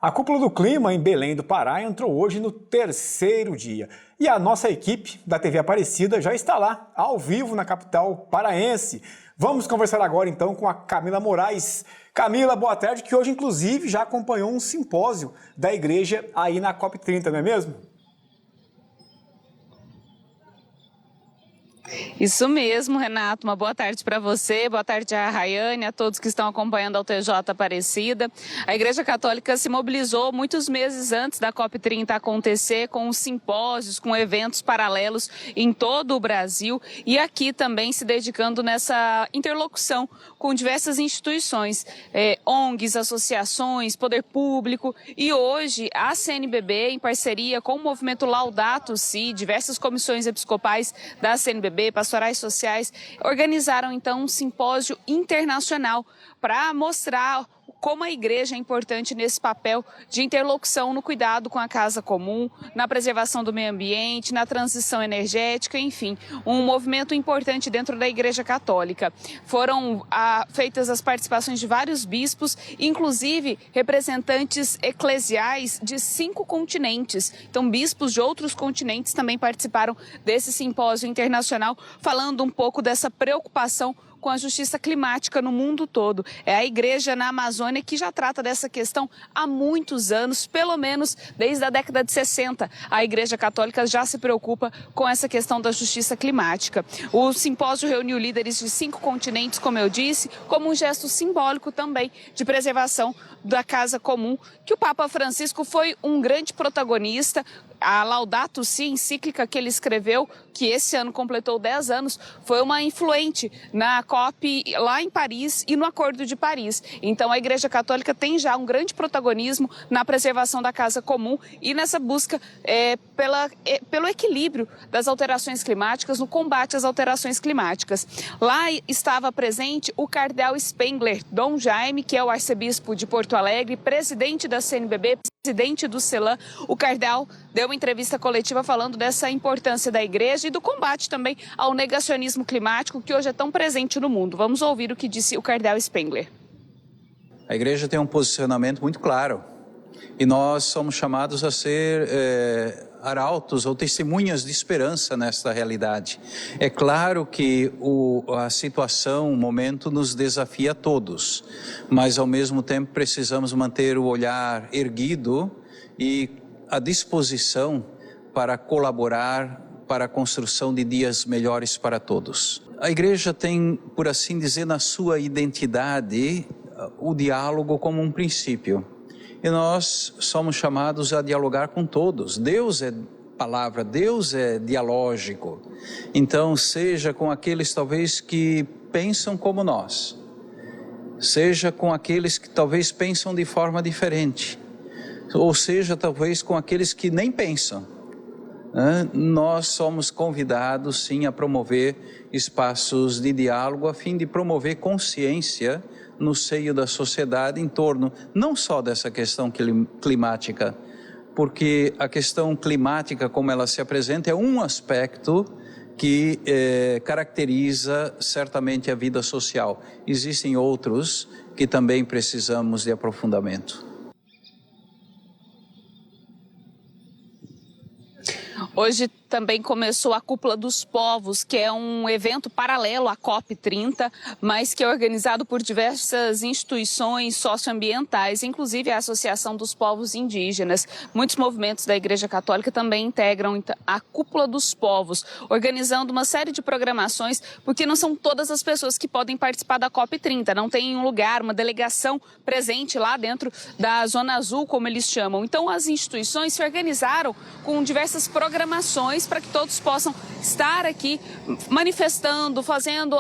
A Cúpula do Clima em Belém do Pará entrou hoje no terceiro dia. E a nossa equipe da TV Aparecida já está lá, ao vivo na capital paraense. Vamos conversar agora então com a Camila Moraes. Camila, boa tarde, que hoje inclusive já acompanhou um simpósio da igreja aí na COP30, não é mesmo? Isso mesmo, Renato. Uma boa tarde para você, boa tarde a Rayane, a todos que estão acompanhando a TJ Aparecida. A Igreja Católica se mobilizou muitos meses antes da COP30 acontecer com simpósios, com eventos paralelos em todo o Brasil e aqui também se dedicando nessa interlocução com diversas instituições, ONGs, associações, poder público e hoje a CNBB, em parceria com o movimento Laudato Si, diversas comissões episcopais da CNBB, pastorais sociais, organizaram então um simpósio internacional para mostrar como a igreja é importante nesse papel de interlocução no cuidado com a casa comum, na preservação do meio ambiente, na transição energética, enfim, um movimento importante dentro da Igreja Católica. Foram feitas as participações de vários bispos, inclusive representantes eclesiais de 5 continentes. Então, bispos de outros continentes também participaram desse simpósio internacional, falando um pouco dessa preocupação com a justiça climática no mundo todo. É a igreja na Amazônia que já trata dessa questão há muitos anos, pelo menos desde a década de 60. A Igreja Católica já se preocupa com essa questão da justiça climática. O simpósio reuniu líderes de 5 continentes, como eu disse, como um gesto simbólico também de preservação da casa comum, que o Papa Francisco foi um grande protagonista. A Laudato Si, encíclica que ele escreveu, que esse ano completou 10 anos, foi uma influente na COP lá em Paris e no Acordo de Paris. Então a Igreja Católica tem já um grande protagonismo na preservação da casa comum e nessa busca pelo equilíbrio das alterações climáticas, no combate às alterações climáticas. Lá estava presente o cardeal Spengler, Dom Jaime, que é o arcebispo de Porto Alegre, presidente da CNBB, presidente do CELAM. O cardeal deu uma entrevista coletiva falando dessa importância da igreja e do combate também ao negacionismo climático que hoje é tão presente no mundo. Vamos ouvir o que disse o cardeal Spengler. A igreja tem um posicionamento muito claro e nós somos chamados a ser arautos ou testemunhas de esperança nesta realidade. É claro que a situação, o momento nos desafia a todos, mas ao mesmo tempo precisamos manter o olhar erguido e à disposição para colaborar para a construção de dias melhores para todos. A igreja tem, por assim dizer, na sua identidade, o diálogo como um princípio. E nós somos chamados a dialogar com todos. Deus é palavra, Deus é dialógico. Então, seja com aqueles talvez que pensam como nós, seja com aqueles que talvez pensam de forma diferente, ou seja, talvez com aqueles que nem pensam. Nós somos convidados, sim, a promover espaços de diálogo a fim de promover consciência no seio da sociedade em torno não só dessa questão climática, porque a questão climática, como ela se apresenta, é um aspecto que caracteriza certamente a vida social. Existem outros que também precisamos de aprofundamento. Hoje também começou a Cúpula dos Povos, que é um evento paralelo à COP30, mas que é organizado por diversas instituições socioambientais, inclusive a Associação dos Povos Indígenas. Muitos movimentos da Igreja Católica também integram a Cúpula dos Povos, organizando uma série de programações, porque não são todas as pessoas que podem participar da COP30, não tem um lugar, uma delegação presente lá dentro da Zona Azul, como eles chamam. Então as instituições se organizaram com diversas programações para que todos possam estar aqui manifestando, fazendo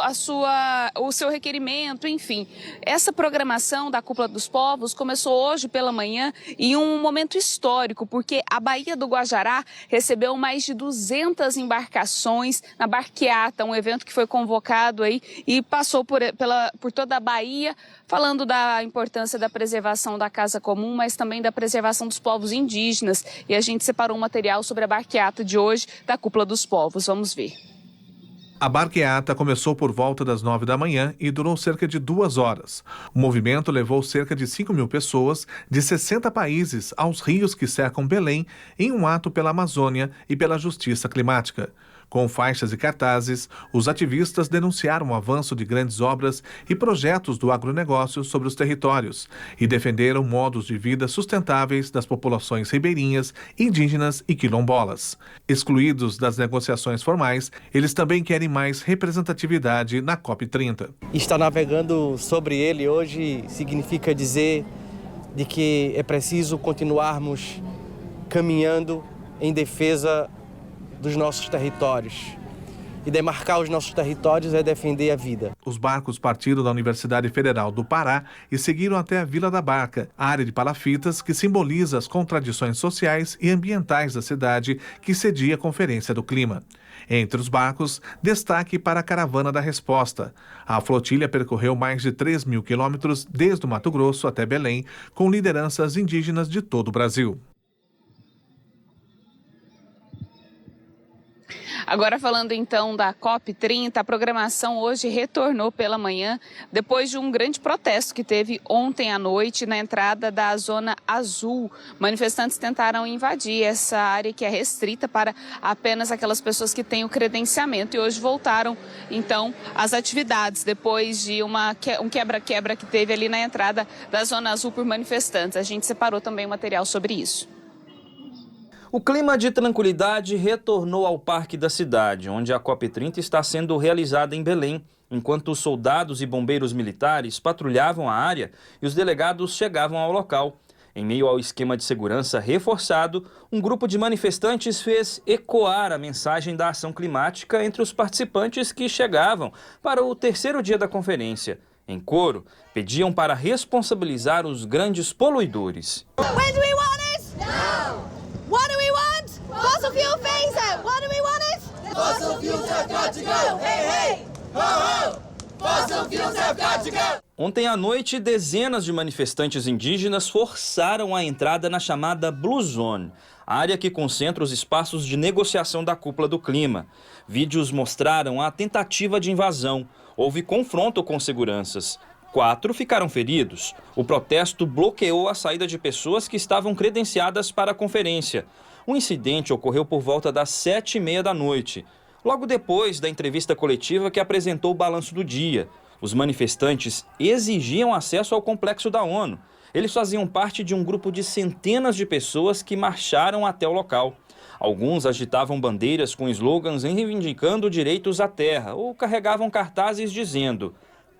o seu requerimento, enfim. Essa programação da Cúpula dos Povos começou hoje pela manhã em um momento histórico, porque a Baía do Guajará recebeu mais de 200 embarcações na Barqueata, um evento que foi convocado aí e passou por toda a Bahia, falando da importância da preservação da casa comum, mas também da preservação dos povos indígenas. E a gente separou um material sobre a Barqueata de hoje da Cúpula dos Povos. Vamos ver. A barqueata começou por volta das 9 da manhã e durou cerca de 2 horas. O movimento levou cerca de 5.000 pessoas de 60 países aos rios que cercam Belém em um ato pela Amazônia e pela justiça climática. Com faixas e cartazes, os ativistas denunciaram o avanço de grandes obras e projetos do agronegócio sobre os territórios e defenderam modos de vida sustentáveis das populações ribeirinhas, indígenas e quilombolas. Excluídos das negociações formais, eles também querem mais representatividade na COP30. Estar navegando sobre ele hoje significa dizer de que é preciso continuarmos caminhando em defesa dos nossos territórios. E demarcar os nossos territórios é defender a vida. Os barcos partiram da Universidade Federal do Pará e seguiram até a Vila da Barca, área de palafitas que simboliza as contradições sociais e ambientais da cidade que cedia a Conferência do Clima. Entre os barcos, destaque para a Caravana da Resposta. A flotilha percorreu mais de 3.000 quilômetros desde o Mato Grosso até Belém, com lideranças indígenas de todo o Brasil. Agora falando então da COP30, a programação hoje retornou pela manhã, depois de um grande protesto que teve ontem à noite na entrada da Zona Azul. Manifestantes tentaram invadir essa área que é restrita para apenas aquelas pessoas que têm o credenciamento e hoje voltaram então às atividades, depois de um quebra-quebra que teve ali na entrada da Zona Azul por manifestantes. A gente separou também um material sobre isso. O clima de tranquilidade retornou ao Parque da Cidade, onde a COP30 está sendo realizada em Belém, enquanto os soldados e bombeiros militares patrulhavam a área e os delegados chegavam ao local. Em meio ao esquema de segurança reforçado, um grupo de manifestantes fez ecoar a mensagem da ação climática entre os participantes que chegavam para o terceiro dia da conferência. Em coro, pediam para responsabilizar os grandes poluidores. What do we want? Fossil fuel phase out. What do we want it? Fossil fuels have got to go. Hey, hey. Ho, ho. Fossil fuels have got to go. Ontem à noite, dezenas de manifestantes indígenas forçaram a entrada na chamada Blue Zone, área que concentra os espaços de negociação da cúpula do clima. Vídeos mostraram a tentativa de invasão. Houve confronto com seguranças. 4 ficaram feridos. O protesto bloqueou a saída de pessoas que estavam credenciadas para a conferência. O incidente ocorreu por volta das 7h30 da noite, logo depois da entrevista coletiva que apresentou o balanço do dia. Os manifestantes exigiam acesso ao complexo da ONU. Eles faziam parte de um grupo de centenas de pessoas que marcharam até o local. Alguns agitavam bandeiras com slogans reivindicando direitos à terra ou carregavam cartazes dizendo: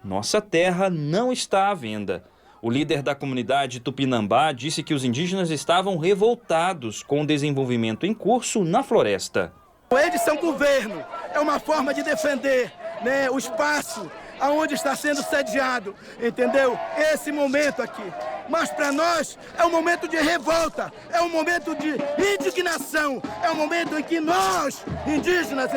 "Nossa terra não está à venda." O líder da comunidade Tupinambá disse que os indígenas estavam revoltados com o desenvolvimento em curso na floresta. Eles são governo, é uma forma de defender, né, o espaço aonde está sendo sediado, entendeu? Esse momento aqui. Mas para nós é um momento de revolta, é um momento de indignação, é um momento em que nós, indígenas,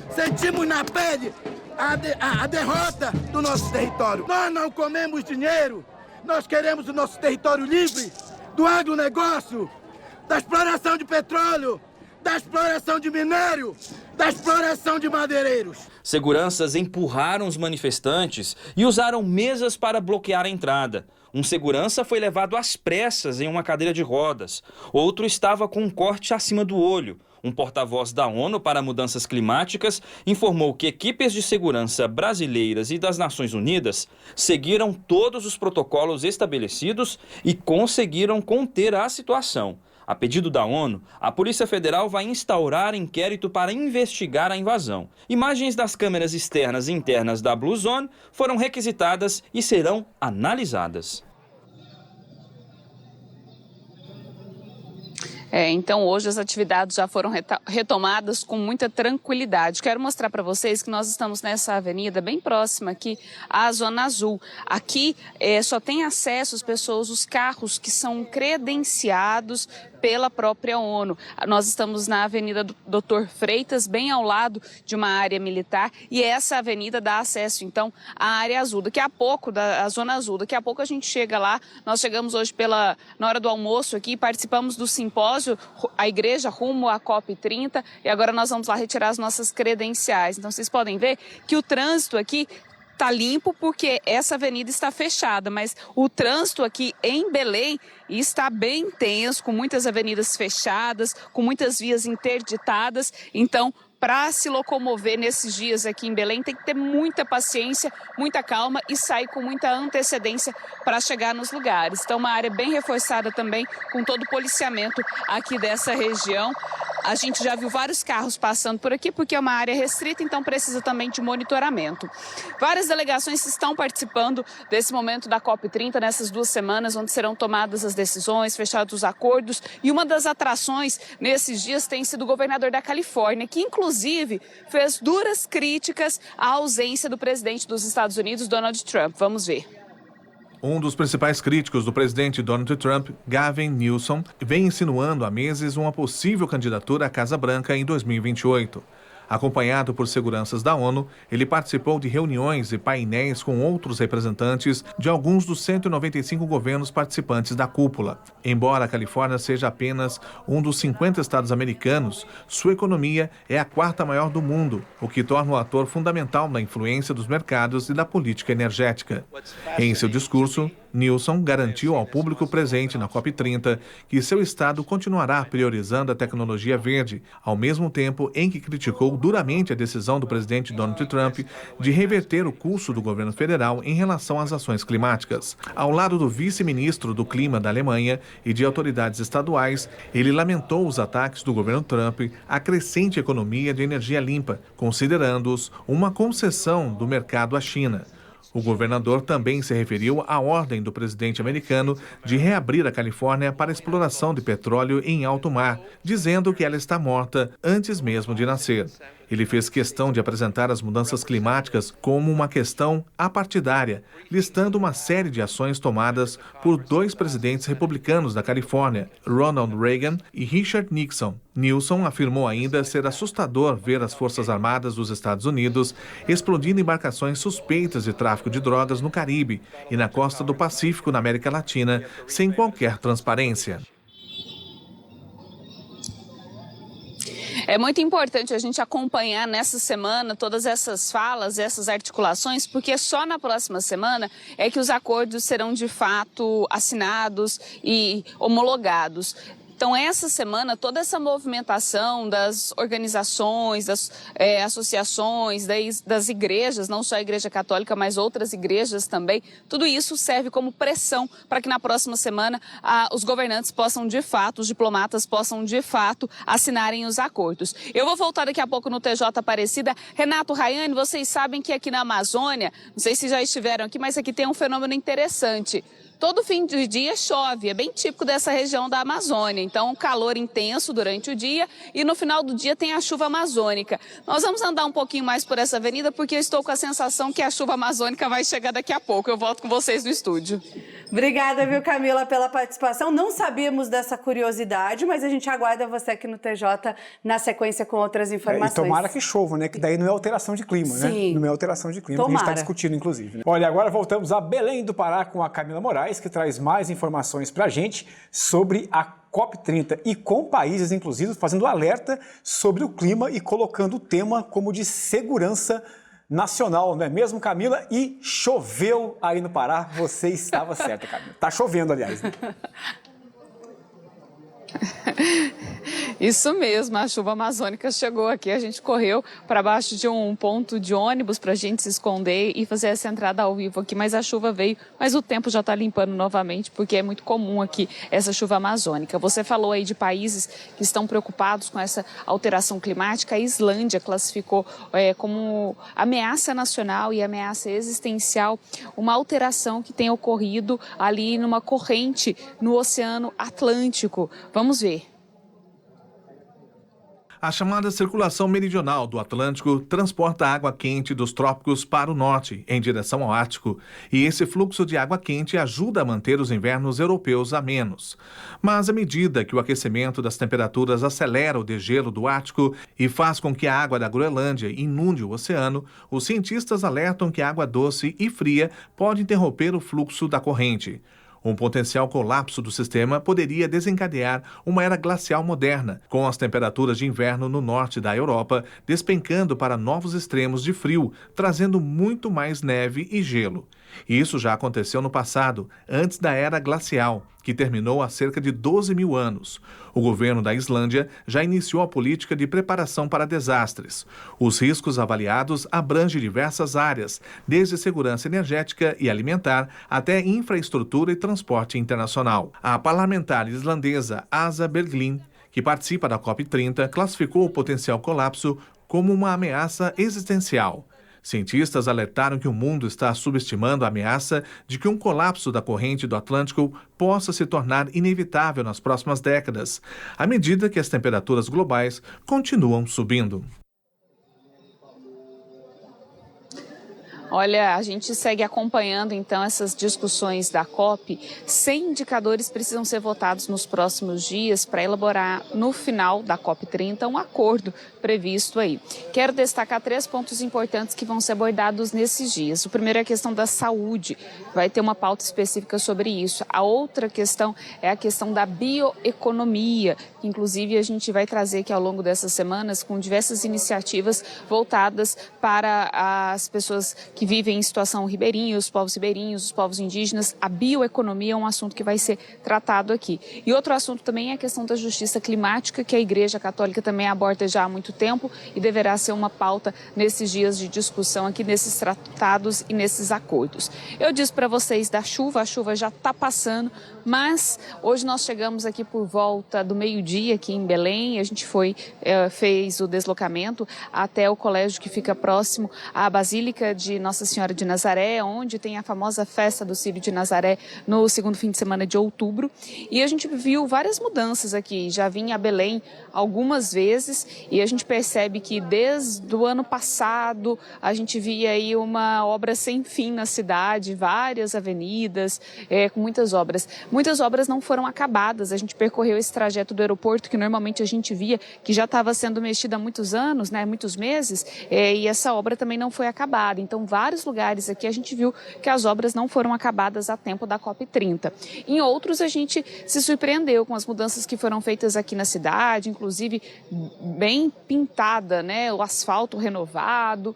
sentimos na pele a derrota do nosso território. Nós não comemos dinheiro, nós queremos o nosso território livre do agronegócio, da exploração de petróleo, da exploração de minério, da exploração de madeireiros. Seguranças empurraram os manifestantes e usaram mesas para bloquear a entrada. Um segurança foi levado às pressas em uma cadeira de rodas. Outro estava com um corte acima do olho. Um porta-voz da ONU para Mudanças Climáticas informou que equipes de segurança brasileiras e das Nações Unidas seguiram todos os protocolos estabelecidos e conseguiram conter a situação. A pedido da ONU, a Polícia Federal vai instaurar inquérito para investigar a invasão. Imagens das câmeras externas e internas da Blue Zone foram requisitadas e serão analisadas. Então hoje as atividades já foram retomadas com muita tranquilidade. Quero mostrar para vocês que nós estamos nessa avenida bem próxima aqui à Zona Azul. Aqui só tem acesso as pessoas, os carros que são credenciados pela própria ONU. Nós estamos na Avenida Dr. Freitas, bem ao lado de uma área militar, e essa avenida dá acesso, então, à área azul. Daqui a pouco, a Zona Azul, daqui a pouco a gente chega lá. Nós chegamos hoje na hora do almoço aqui, participamos do simpósio ginásio, a igreja rumo à COP30, e agora nós vamos lá retirar as nossas credenciais. Então vocês podem ver que o trânsito aqui está limpo porque essa avenida está fechada, mas o trânsito aqui em Belém está bem intenso, com muitas avenidas fechadas, com muitas vias interditadas. Então, para se locomover nesses dias aqui em Belém, tem que ter muita paciência, muita calma e sair com muita antecedência para chegar nos lugares. Então, uma área bem reforçada também, com todo o policiamento aqui dessa região. A gente já viu vários carros passando por aqui, porque é uma área restrita, então precisa também de monitoramento. Várias delegações estão participando desse momento da COP30 nessas 2 semanas, onde serão tomadas as decisões, fechados os acordos. E uma das atrações nesses dias tem sido o governador da Califórnia, que inclusive fez duras críticas à ausência do presidente dos Estados Unidos, Donald Trump. Vamos ver. Um dos principais críticos do presidente Donald Trump, Gavin Newsom, vem insinuando há meses uma possível candidatura à Casa Branca em 2028. Acompanhado por seguranças da ONU, ele participou de reuniões e painéis com outros representantes de alguns dos 195 governos participantes da cúpula. Embora a Califórnia seja apenas um dos 50 estados americanos, sua economia é a 4ª maior do mundo, o que torna o ator fundamental na influência dos mercados e da política energética. Em seu discurso, Newsom garantiu ao público presente na COP30 que seu estado continuará priorizando a tecnologia verde, ao mesmo tempo em que criticou duramente a decisão do presidente Donald Trump de reverter o curso do governo federal em relação às ações climáticas. Ao lado do vice-ministro do Clima da Alemanha e de autoridades estaduais, ele lamentou os ataques do governo Trump à crescente economia de energia limpa, considerando-os uma concessão do mercado à China. O governador também se referiu à ordem do presidente americano de reabrir a Califórnia para exploração de petróleo em alto mar, dizendo que ela está morta antes mesmo de nascer. Ele fez questão de apresentar as mudanças climáticas como uma questão apartidária, listando uma série de ações tomadas por 2 presidentes republicanos da Califórnia, Ronald Reagan e Richard Nixon. Newsom afirmou ainda ser assustador ver as Forças Armadas dos Estados Unidos explodindo embarcações suspeitas de tráfico de drogas no Caribe e na costa do Pacífico, na América Latina, sem qualquer transparência. É muito importante a gente acompanhar nessa semana todas essas falas, essas articulações, porque só na próxima semana é que os acordos serão de fato assinados e homologados. Então, essa semana, toda essa movimentação das organizações, das associações, das igrejas, não só a Igreja Católica, mas outras igrejas também, tudo isso serve como pressão para que na próxima semana os governantes possam, de fato, os diplomatas possam, de fato, assinarem os acordos. Eu vou voltar daqui a pouco no TJ Aparecida. Renato, Rayane, vocês sabem que aqui na Amazônia, não sei se já estiveram aqui, mas aqui tem um fenômeno interessante. Todo fim de dia chove, é bem típico dessa região da Amazônia. Então, calor intenso durante o dia e no final do dia tem a chuva amazônica. Nós vamos andar um pouquinho mais por essa avenida porque eu estou com a sensação que a chuva amazônica vai chegar daqui a pouco. Eu volto com vocês no estúdio. Obrigada, viu, Camila, pela participação. Não sabíamos dessa curiosidade, mas a gente aguarda você aqui no TJ na sequência com outras informações. E tomara que chova, né? Que daí não é alteração de clima, né? Sim. Não é alteração de clima, Tomara. que a gente está discutindo, inclusive. Né? Olha, agora voltamos a Belém do Pará com a Camila Moraes, que traz mais informações para a gente sobre a COP30 e com países, inclusive, fazendo alerta sobre o clima e colocando o tema como de segurança nacional, não é mesmo, Camila? E choveu aí no Pará, você estava certa, Camila. Tá chovendo, aliás, né? Isso mesmo, a chuva amazônica chegou aqui, a gente correu para baixo de um ponto de ônibus para a gente se esconder e fazer essa entrada ao vivo aqui, mas a chuva veio, mas o tempo já está limpando novamente, porque é muito comum aqui essa chuva amazônica. Você falou aí de países que estão preocupados com essa alteração climática. A Islândia classificou como ameaça nacional e ameaça existencial uma alteração que tem ocorrido ali numa corrente no Oceano Atlântico. Vamos ver. A chamada circulação meridional do Atlântico transporta água quente dos trópicos para o norte, em direção ao Ártico, e esse fluxo de água quente ajuda a manter os invernos europeus amenos. Mas à medida que o aquecimento das temperaturas acelera o degelo do Ártico e faz com que a água da Groenlândia inunde o oceano, os cientistas alertam que a água doce e fria pode interromper o fluxo da corrente. Um potencial colapso do sistema poderia desencadear uma era glacial moderna, com as temperaturas de inverno no norte da Europa despencando para novos extremos de frio, trazendo muito mais neve e gelo. Isso já aconteceu no passado, antes da era glacial, que terminou há cerca de 12 mil anos. O governo da Islândia já iniciou a política de preparação para desastres. Os riscos avaliados abrangem diversas áreas, desde segurança energética e alimentar até infraestrutura e transporte internacional. A parlamentar islandesa Asa Berglind, que participa da COP30, classificou o potencial colapso como uma ameaça existencial. Cientistas alertaram que o mundo está subestimando a ameaça de que um colapso da corrente do Atlântico possa se tornar inevitável nas próximas décadas, à medida que as temperaturas globais continuam subindo. Olha, a gente segue acompanhando então essas discussões da COP. 100 indicadores precisam ser votados nos próximos dias para elaborar no final da COP30 um acordo previsto aí. Quero destacar 3 pontos importantes que vão ser abordados nesses dias. O primeiro é a questão da saúde, vai ter uma pauta específica sobre isso. A outra questão é a questão da bioeconomia, que inclusive a gente vai trazer aqui ao longo dessas semanas com diversas iniciativas voltadas para as pessoas que vivem em situação ribeirinha, os povos indígenas. A bioeconomia é um assunto que vai ser tratado aqui. E outro assunto também é a questão da justiça climática, que a Igreja Católica também aborda já há muito tempo e deverá ser uma pauta nesses dias de discussão aqui, nesses tratados e nesses acordos. Eu disse para vocês da chuva, a chuva já está passando, mas hoje nós chegamos aqui por volta do meio-dia aqui em Belém. A gente fez o deslocamento até o colégio que fica próximo à Basílica de Nossa Senhora de Nazaré, onde tem a famosa festa do Círio de Nazaré no segundo fim de semana de outubro. E a gente viu várias mudanças aqui. Já vim a Belém algumas vezes e a gente percebe que desde o ano passado a gente via aí uma obra sem fim na cidade, várias avenidas com muitas obras. Muitas obras não foram acabadas. A gente percorreu esse trajeto do aeroporto que normalmente a gente via que já estava sendo mexido há muitos anos, né, muitos meses, e essa obra também não foi acabada. Então, vários lugares aqui a gente viu que as obras não foram acabadas a tempo da COP30. Em outros, a gente se surpreendeu com as mudanças que foram feitas aqui na cidade, inclusive bem pintada, né, o asfalto renovado.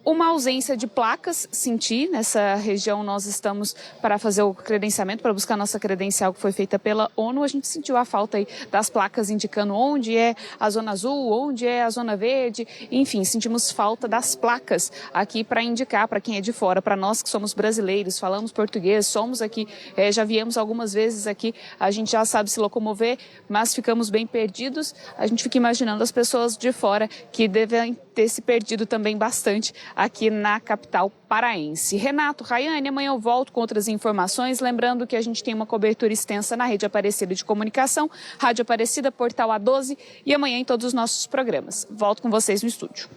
Uma ausência de placas, senti, nessa região nós estamos para fazer o credenciamento, para buscar nossa credencial que foi feita pela ONU. A gente sentiu a falta aí das placas indicando onde é a zona azul, onde é a zona verde, enfim, sentimos falta das placas aqui para indicar para quem é de fora, para nós que somos brasileiros, falamos português, somos aqui, já viemos algumas vezes aqui, a gente já sabe se locomover, mas ficamos bem perdidos. A gente fica imaginando as pessoas de fora que devem ter se perdido também bastante aqui na capital paraense. Renato, Rayane, amanhã eu volto com outras informações, lembrando que a gente tem uma cobertura extensa na Rede Aparecida de Comunicação, Rádio Aparecida, Portal A12 e amanhã em todos os nossos programas. Volto com vocês no estúdio.